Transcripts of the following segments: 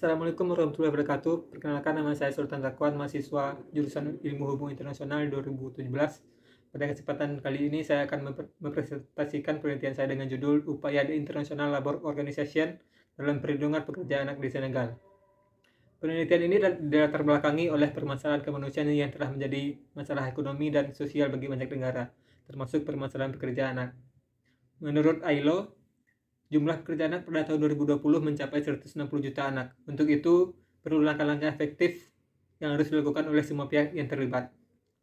Assalamualaikum warahmatullahi wabarakatuh. Perkenalkan, nama saya Sultan Zakwan, mahasiswa jurusan Ilmu Hubungan Internasional 2017. Pada kesempatan kali ini saya akan mempresentasikan penelitian saya dengan judul Upaya The International Labour Organization dalam Perlindungan Pekerja Anak di Senegal. Penelitian ini dilatar belakangi oleh permasalahan kemanusiaan yang telah menjadi masalah ekonomi dan sosial bagi banyak negara, termasuk permasalahan pekerja anak. Menurut ILO, jumlah pekerja anak pada tahun 2020 mencapai 160 juta anak. Untuk itu, perlu langkah-langkah efektif yang harus dilakukan oleh semua pihak yang terlibat.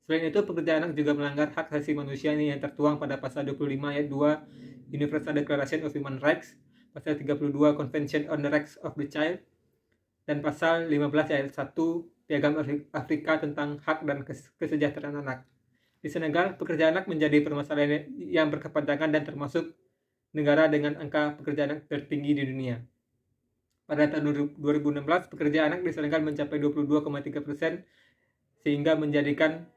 Selain itu, pekerja anak juga melanggar hak asasi manusia yang tertuang pada pasal 25 ayat 2 Universal Declaration of Human Rights, pasal 32 Convention on the Rights of the Child, dan pasal 15 ayat 1 Piagam Afrika tentang hak dan kesejahteraan anak. Di Senegal, pekerja anak menjadi permasalahan yang berkepanjangan dan termasuk negara dengan angka pekerja anak tertinggi di dunia. Pada tahun 2016, pekerja anak di Senegal mencapai 22,3%, sehingga menjadikan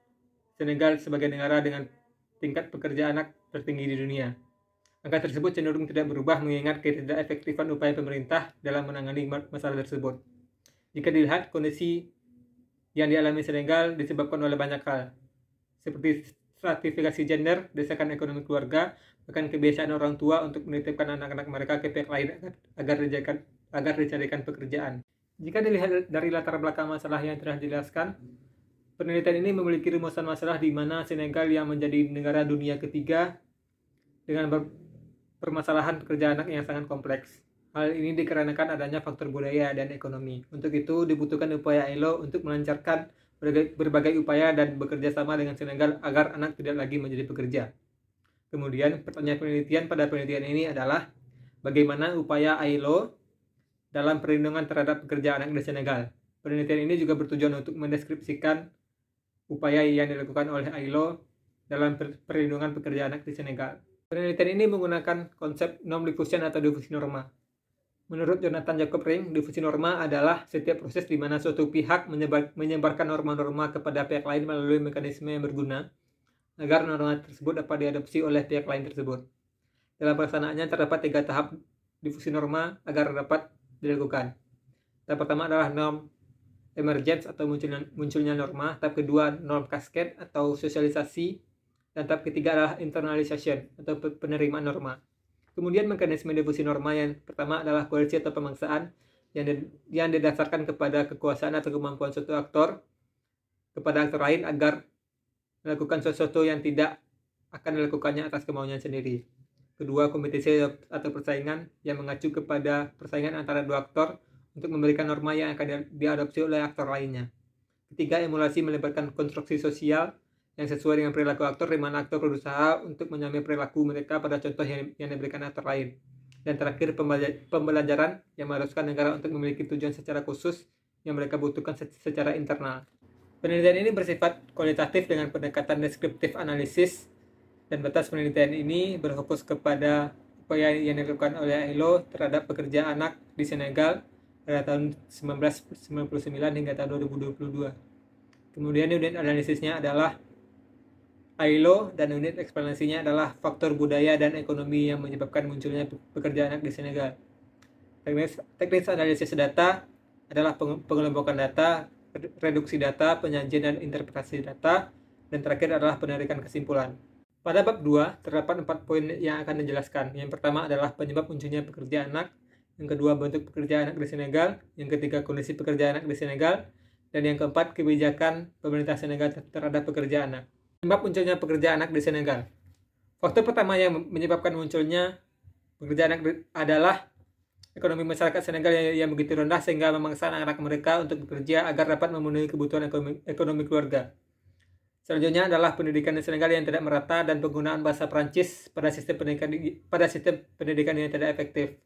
Senegal sebagai negara dengan tingkat pekerja anak tertinggi di dunia. Angka tersebut cenderung tidak berubah mengingat ketidakefektifan upaya pemerintah dalam menangani masalah tersebut. Jika dilihat, kondisi yang dialami Senegal disebabkan oleh banyak hal, seperti stratifikasi gender, desakan ekonomi keluarga, bahkan kebiasaan orang tua untuk menitipkan anak-anak mereka ke pihak lain agar dicarikan pekerjaan. Jika dilihat dari latar belakang masalah yang telah dijelaskan, penelitian ini memiliki rumusan masalah di mana Senegal yang menjadi negara dunia ketiga dengan permasalahan pekerja anak yang sangat kompleks. Hal ini dikarenakan adanya faktor budaya dan ekonomi. Untuk itu dibutuhkan upaya ILO untuk melancarkan berbagai upaya dan bekerja sama dengan Senegal agar anak tidak lagi menjadi pekerja. Kemudian pertanyaan penelitian pada penelitian ini adalah bagaimana upaya ILO dalam perlindungan terhadap pekerja anak di Senegal. Penelitian ini juga bertujuan untuk mendeskripsikan upaya yang dilakukan oleh ILO dalam perlindungan pekerja anak di Senegal. Penelitian ini menggunakan konsep norm diffusion atau difusi norma. Menurut Jonathan Jacob Ring, difusi norma adalah setiap proses di mana suatu pihak menyebarkan norma-norma kepada pihak lain melalui mekanisme yang berguna agar norma tersebut dapat diadopsi oleh pihak lain tersebut. Dalam pelaksanaannya terdapat 3 tahap difusi norma agar dapat dilakukan. Tahap pertama adalah norm emergence atau munculnya norma, tahap kedua norm cascade atau sosialisasi, dan tahap ketiga adalah internalization atau penerimaan norma. Kemudian mekanisme difusi norma yang pertama adalah koersi atau pemaksaan yang didasarkan kepada kekuasaan atau kemampuan suatu aktor kepada aktor lain agar melakukan sesuatu yang tidak akan dilakukannya atas kemauannya sendiri. Kedua, kompetisi atau persaingan yang mengacu kepada persaingan antara dua aktor untuk memberikan norma yang akan diadopsi oleh aktor lainnya. Ketiga, emulasi melibatkan konstruksi sosial yang sesuai dengan perilaku aktor, di mana aktor berusaha untuk menyamai perilaku mereka pada contoh yang diberikan aktor lain. Dan terakhir, pembelajaran yang mengharuskan negara untuk memiliki tujuan secara khusus yang mereka butuhkan secara internal. Penelitian ini bersifat kualitatif dengan pendekatan deskriptif analisis, dan batas penelitian ini berfokus kepada upaya yang dilakukan oleh ILO terhadap pekerja anak di Senegal pada tahun 1999 hingga tahun 2022. Kemudian unit analisisnya adalah ILO dan unit eksplanasinya adalah faktor budaya dan ekonomi yang menyebabkan munculnya pekerja anak di Senegal. Teknis analisis data adalah pengelompokan data, reduksi data, penyajian dan interpretasi data, dan terakhir adalah penarikan kesimpulan. Pada bab 2 terdapat 4 poin yang akan dijelaskan. Yang pertama adalah penyebab munculnya pekerja anak, yang kedua bentuk pekerja anak di Senegal, yang ketiga kondisi pekerja anak di Senegal, dan yang keempat kebijakan pemerintah Senegal terhadap pekerja anak. Penyebab munculnya pekerja anak di Senegal. Faktor pertama yang menyebabkan munculnya pekerja anak adalah ekonomi masyarakat Senegal yang begitu rendah sehingga memaksa anak-anak mereka untuk bekerja agar dapat memenuhi kebutuhan ekonomi keluarga. Selanjutnya adalah pendidikan di Senegal yang tidak merata dan penggunaan bahasa Prancis pada sistem pendidikan yang tidak efektif.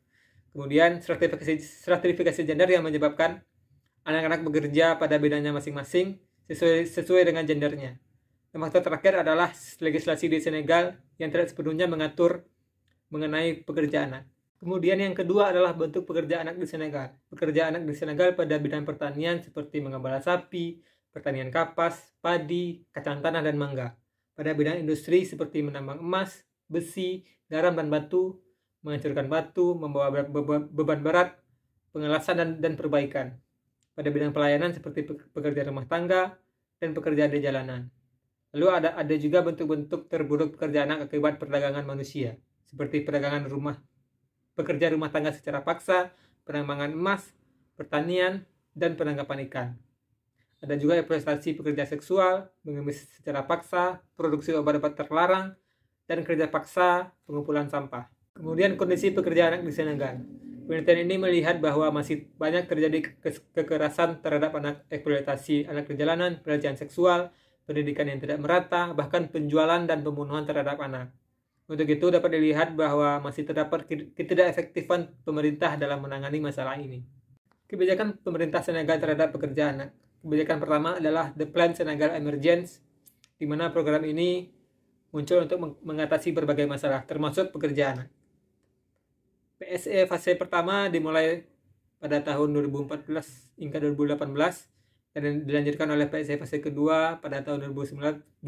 Kemudian stratifikasi gender yang menyebabkan anak-anak bekerja pada bidangnya masing-masing sesuai dengan gendernya. Dan faktor terakhir adalah legislasi di Senegal yang tidak sepenuhnya mengatur mengenai pekerja anak. Kemudian yang kedua adalah bentuk pekerja anak di Senegal. Pekerja anak di Senegal pada bidang pertanian seperti mengembala sapi, pertanian kapas, padi, kacang tanah, dan mangga. Pada bidang industri seperti menambang emas, besi, garam, dan batu, menghancurkan batu, membawa beban berat, pengelasan dan perbaikan pada bidang pelayanan seperti pekerjaan rumah tangga dan pekerjaan di jalanan. Lalu ada juga bentuk-bentuk terburuk pekerja anak akibat perdagangan manusia, seperti pekerja rumah tangga secara paksa, penambangan emas, pertanian, dan penangkapan ikan. Ada juga eksploitasi pekerja seksual, mengemis secara paksa, produksi obat-obat terlarang, dan kerja paksa pengumpulan sampah. Kemudian kondisi pekerja anak di Senegal. Penelitian ini melihat bahwa masih banyak terjadi kekerasan terhadap anak, eksploitasi anak di jalanan, pelecehan seksual, pendidikan yang tidak merata, bahkan penjualan dan pembunuhan terhadap anak. Untuk itu dapat dilihat bahwa masih terdapat ketidakefektifan pemerintah dalam menangani masalah ini. Kebijakan pemerintah Senegal terhadap pekerja anak. Kebijakan pertama adalah The Plan Senegal Emergence, di mana program ini muncul untuk mengatasi berbagai masalah, termasuk pekerja anak. PSE fase pertama dimulai pada tahun 2014 hingga 2018 dan dilanjutkan oleh PSE fase kedua pada tahun 2019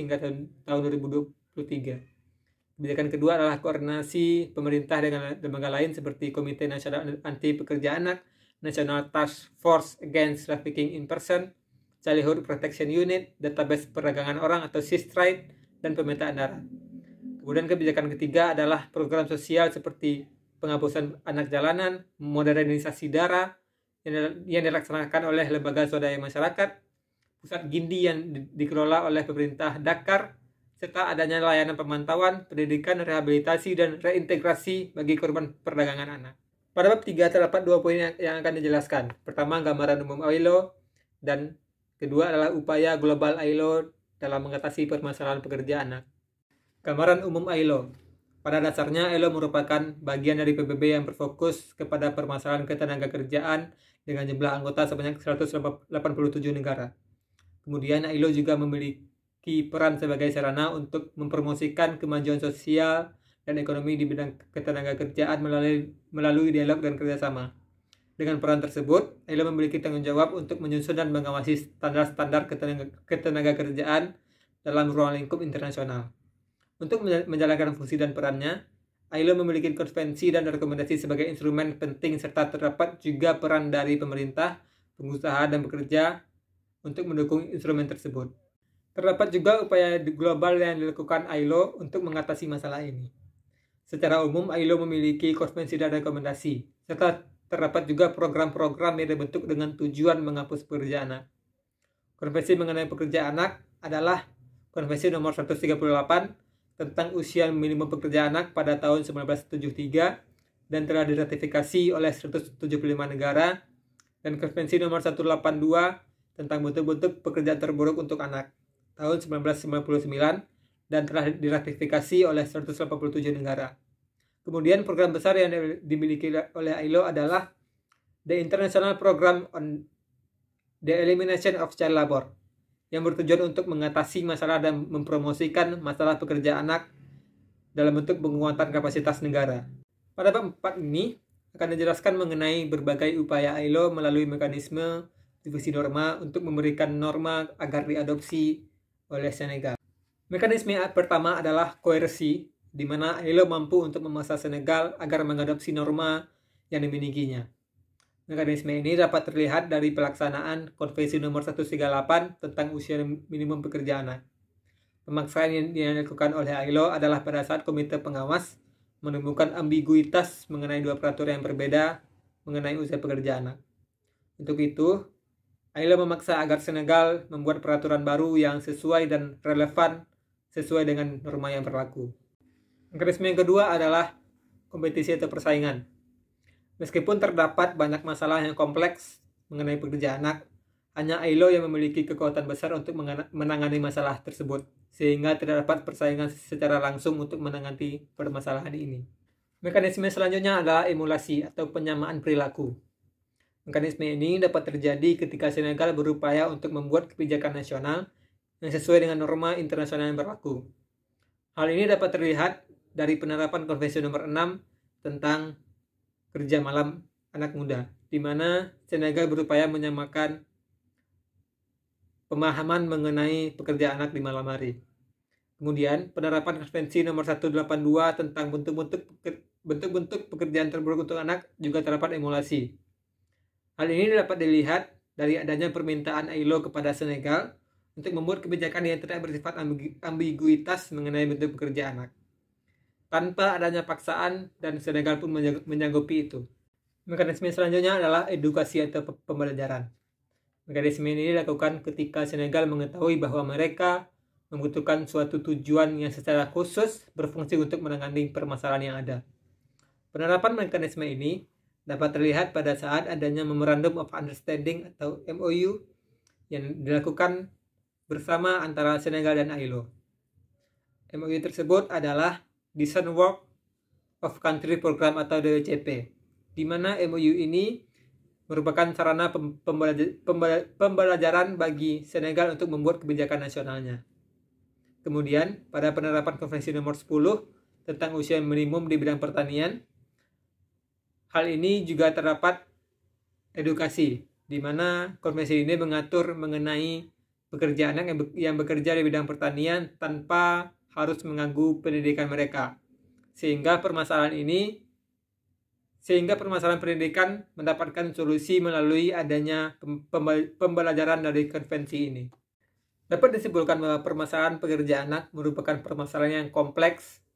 hingga tahun 2023. Kebijakan kedua adalah koordinasi pemerintah dengan lembaga lain seperti Komite Nasional Anti Pekerja Anak, National Task Force Against Trafficking in Person, Childhood Protection Unit, Database Perdagangan Orang atau SIS-Trade, dan pemetaan darah. Kemudian kebijakan ketiga adalah program sosial seperti penghapusan anak jalanan, modernisasi daerah yang dilaksanakan oleh lembaga swadaya masyarakat, pusat Gindi yang dikelola oleh pemerintah Dakar, serta adanya layanan pemantauan, pendidikan, rehabilitasi, dan reintegrasi bagi korban perdagangan anak. Pada bab 3 terdapat 2 poin yang akan dijelaskan. Pertama, gambaran umum ILO, dan kedua adalah upaya global ILO dalam mengatasi permasalahan pekerja anak. Gambaran umum ILO. Pada dasarnya, ILO merupakan bagian dari PBB yang berfokus kepada permasalahan ketenagakerjaan dengan jumlah anggota sebanyak 187 negara. Kemudian, ILO juga memiliki peran sebagai sarana untuk mempromosikan kemajuan sosial dan ekonomi di bidang ketenagakerjaan melalui dialog dan kerjasama. Dengan peran tersebut, ILO memiliki tanggung jawab untuk menyusun dan mengawasi standar-standar ketenagakerjaan dalam ruang lingkup internasional. Untuk menjalankan fungsi dan perannya, ILO memiliki konvensi dan rekomendasi sebagai instrumen penting serta terdapat juga peran dari pemerintah, pengusaha, dan pekerja untuk mendukung instrumen tersebut. Terdapat juga upaya global yang dilakukan ILO untuk mengatasi masalah ini. Secara umum, ILO memiliki konvensi dan rekomendasi, serta terdapat juga program-program yang dibentuk dengan tujuan menghapus pekerja anak. Konvensi mengenai pekerja anak adalah Konvensi nomor 138 tentang usia minimum pekerja anak pada tahun 1973 dan telah diratifikasi oleh 175 negara, dan Konvensi nomor 182 tentang bentuk-bentuk pekerjaan terburuk untuk anak tahun 1999 dan telah diratifikasi oleh 187 negara. Kemudian program besar yang dimiliki oleh ILO adalah The International Program on the Elimination of Child Labor, yang bertujuan untuk mengatasi masalah dan mempromosikan masalah pekerja anak dalam bentuk penguatan kapasitas negara. Pada bab 4 ini akan dijelaskan mengenai berbagai upaya ILO melalui mekanisme divisi norma untuk memberikan norma agar diadopsi oleh Senegal. Mekanisme pertama adalah koersi, di mana ILO mampu untuk memaksa Senegal agar mengadopsi norma yang dimilikinya. Mekanisme ini dapat terlihat dari pelaksanaan Konvensi nomor 138 tentang usia minimum pekerja anak. Pemaksaan yang dilakukan oleh ILO adalah pada saat komite pengawas menemukan ambiguitas mengenai dua peraturan yang berbeda mengenai usia pekerja anak. Untuk itu, ILO memaksa agar Senegal membuat peraturan baru yang sesuai dan relevan sesuai dengan norma yang berlaku. Mekanisme yang kedua adalah kompetisi atau persaingan. Meskipun terdapat banyak masalah yang kompleks mengenai pekerja anak, hanya ILO yang memiliki kekuatan besar untuk menangani masalah tersebut, sehingga tidak dapat persaingan secara langsung untuk menangani permasalahan ini. Mekanisme selanjutnya adalah emulasi atau penyamaan perilaku. Mekanisme ini dapat terjadi ketika Senegal berupaya untuk membuat kebijakan nasional yang sesuai dengan norma internasional yang berlaku. Hal ini dapat terlihat dari penerapan Konvensi nomor 6 tentang kerja malam anak muda, di mana Senegal berupaya menyamakan pemahaman mengenai pekerja anak di malam hari. Kemudian, penerapan Konvensi nomor 182 tentang bentuk-bentuk pekerjaan terburuk untuk anak juga terdapat emulasi. Hal ini dapat dilihat dari adanya permintaan ILO kepada Senegal untuk membuat kebijakan yang tidak bersifat ambiguitas mengenai bentuk pekerja anak. Tanpa adanya paksaan, dan Senegal pun menyanggupi itu. Mekanisme selanjutnya adalah edukasi atau pembelajaran. Mekanisme ini dilakukan ketika Senegal mengetahui bahwa mereka membutuhkan suatu tujuan yang secara khusus berfungsi untuk menangani permasalahan yang ada. Penerapan mekanisme ini dapat terlihat pada saat adanya Memorandum of Understanding atau MOU yang dilakukan bersama antara Senegal dan ILO. MOU tersebut adalah Decent Work of Country Program atau DWCP, di mana MOU ini merupakan sarana pembelajaran bagi Senegal untuk membuat kebijakan nasionalnya. Kemudian, pada penerapan Konvensi nomor 10 tentang usia minimum di bidang pertanian, hal ini juga terdapat edukasi, di mana konvensi ini mengatur mengenai pekerja anak yang bekerja di bidang pertanian tanpa harus mengganggu pendidikan mereka. Sehingga permasalahan pendidikan mendapatkan solusi melalui adanya pembelajaran dari konvensi ini. Dapat disimpulkan bahwa permasalahan pekerja anak merupakan permasalahan yang kompleks,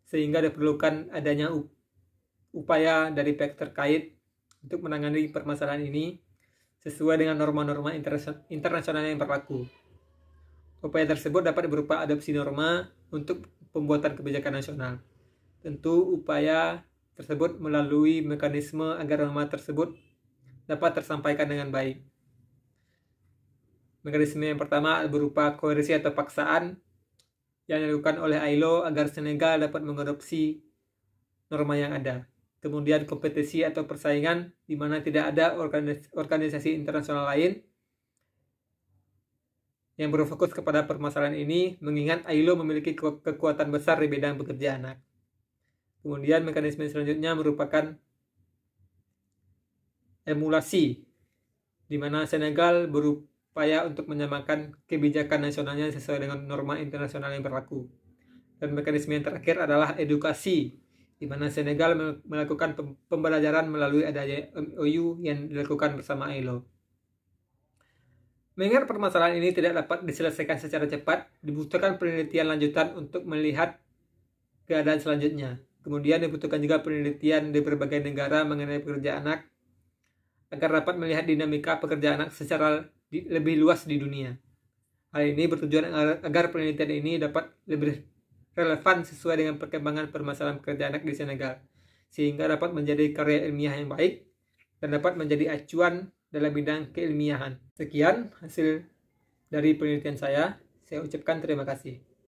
sehingga diperlukan adanya upaya dari pihak terkait untuk menangani permasalahan ini sesuai dengan norma-norma internasional yang berlaku. Upaya tersebut dapat berupa adopsi norma untuk pembuatan kebijakan nasional. Tentu upaya tersebut melalui mekanisme agar norma tersebut dapat tersampaikan dengan baik. Mekanisme yang pertama berupa koersi atau paksaan yang dilakukan oleh ILO agar Senegal dapat mengadopsi norma yang ada. Kemudian kompetisi atau persaingan di mana tidak ada organisasi internasional lain yang berfokus kepada permasalahan ini, mengingat ILO memiliki kekuatan besar di bidang pekerja anak. Kemudian mekanisme selanjutnya merupakan emulasi, di mana Senegal berupaya untuk menyamakan kebijakan nasionalnya sesuai dengan norma internasional yang berlaku. Dan mekanisme yang terakhir adalah edukasi, di mana Senegal melakukan pembelajaran melalui adanya MOU yang dilakukan bersama ILO. Mengingat permasalahan ini tidak dapat diselesaikan secara cepat, dibutuhkan penelitian lanjutan untuk melihat keadaan selanjutnya. Kemudian dibutuhkan juga penelitian di berbagai negara mengenai pekerja anak, agar dapat melihat dinamika pekerja anak secara lebih luas di dunia. Hal ini bertujuan agar penelitian ini dapat lebih relevan sesuai dengan perkembangan permasalahan pekerja anak di Senegal, sehingga dapat menjadi karya ilmiah yang baik dan dapat menjadi acuan dalam bidang keilmiahan. Sekian hasil dari penelitian saya ucapkan terima kasih.